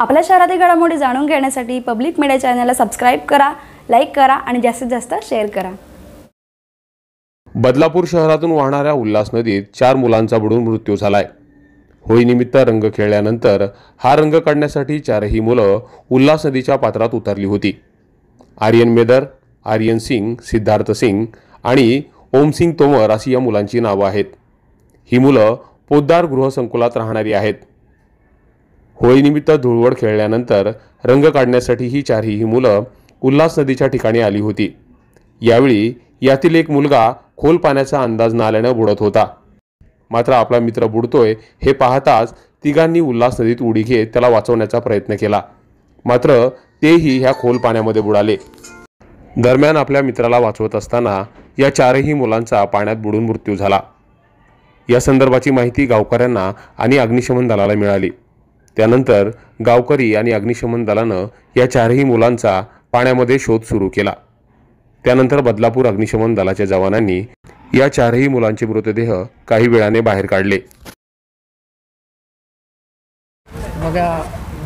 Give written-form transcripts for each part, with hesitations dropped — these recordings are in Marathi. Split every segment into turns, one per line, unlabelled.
आपल्या शहरातील घडामोडी जाणून घेण्यासाठी पब्लिक मीडिया चॅनलला सबस्क्राइब करा, लाईक करा आणि जास्तीत जास्त शेअर करा।
बदलापूर शहरातून वाहणाऱ्या उल्हास नदीत 4 मुलांचा बुडून मृत्यू झालाय। होळीनिमित्त रंग खेळल्यानंतर हा रंग काढण्यासाठी 4ही मुलं उल्हास नदीच्या पात्रात उतरली होती। आर्यन मेदर, आर्यन सिंग, सिद्धार्थ सिंग आणि ओम सिंग तोमर अशी या मुलांची नावे आहेत। ही मुलं पोद्दार गृहसंकुलात राहणारी आहेत। होळीनिमित्त धुळवड खेळल्यानंतर रंग काढण्यासाठी ही 4ही मुलं उल्हास नदीच्या ठिकाणी आली होती। यावेळी यातील एक मुलगा खोल पाण्याचा अंदाज न आल्याने बुडत होता। मात्र आपला मित्र बुडतोय हे पाहताच तिघांनी उल्हास नदीत उडी घेत त्याला वाचवण्याचा प्रयत्न केला, मात्र तेही ह्या खोल पाण्यामध्ये बुडाले। दरम्यान आपल्या मित्राला वाचवत असताना या 4ही मुलांचा पाण्यात बुडून मृत्यू झाला। या संदर्भाची माहिती गावकऱ्यांना आणि अग्निशमन दलाला मिळाली। त्यानंतर गावकरी आणि अग्निशमन दलानं या 4ही मुलांचा पाण्यामध्ये शोध सुरू केला। त्यानंतर बदलापूर अग्निशमन दलाच्या जवानांनी या 4ही मुलांचे मृतदेह काही वेळाने बाहेर काढले।
बघा,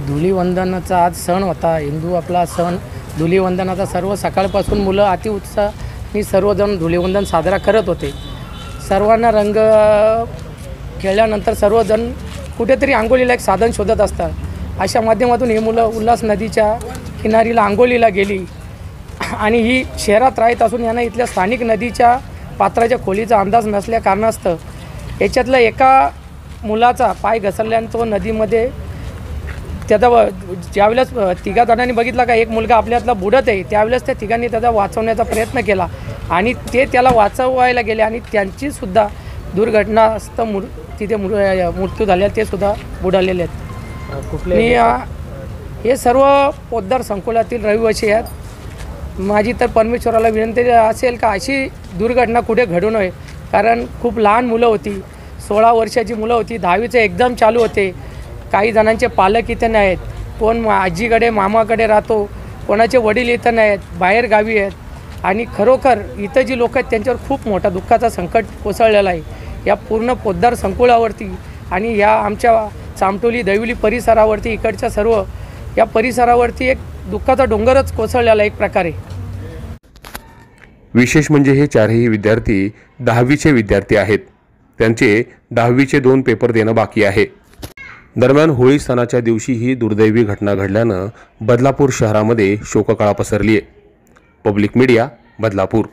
धुलीवंदनाचा आज सण होता, हिंदू आपला सण धुलीवंदनाचा। सर्व सकाळपासून मुलं अति उत्साहाने सर्वजण धुलीवंदन साजरा करत होते। सर्वांना रंग खेळल्यानंतर सर्वजण कुठेतरी आंघोळीला एक साधन शोधत असतात। अशा माध्यमातून ही मुलं उल्हास नदीच्या किनारीला आंघोळीला गेली आणि ही शहरात राहत असून यांना इथल्या स्थानिक नदीच्या पात्राच्या खोलीचा अंदाज नसल्या कारणास्तव याच्यातल्या एका मुलाचा पाय घसरल्याने तो नदीमध्ये त्याचा ज्यावेळेस तिघा जणांनी बघितला का एक मुलगा आपल्यातला बुडत आहे, त्यावेळेस त्या तिघांनी त्याचा वाचवण्याचा प्रयत्न केला आणि ते त्याला वाचवायला गेले आणि त्यांचीसुद्धा दुर्घटनास्तव तिथे मृत्यू झाले, ते सुद्धा बुडालेले आहेत। कुठले हे सर्व पोद्दार संकुलातील रहिवासी आहेत। माझी तर परमेश्वराला विनंती असेल का अशी दुर्घटना कुठे घडू नये, कारण खूप लहान मुलं होती, 16 वर्षाची मुलं होती, 10वीचे एक्झाम चालू होते। काही जणांचे पालक इथं नाहीत, कोण आजीकडे मामाकडे राहतो, कोणाचे वडील इथं नाहीत, बाहेर गावी आहेत आणि खरोखर इथं जी लोक आहेत त्यांच्यावर खूप मोठा दुःखाचा संकट कोसळलेला आहे। या पूर्ण पोद्दार संकुलावरती आणि या आमच्या चामटोली दैवली परिसरावरती इकडच्या सर्व या परिसरावरती एक दुःखाचा डोंगरच कोसळलेला एक प्रकारे।
विशेष म्हणजे हे 4ही विद्यार्थी 10वीचे विद्यार्थी आहेत। त्यांचे 10वीचे 2 पेपर देणं बाकी आहे। दरम्यान होळी सणाच्या दिवशी ही दुर्दैवी घटना घडल्यानं बदलापूर शहरामध्ये शोककळा पसरली आहे। Public media, Badlapur.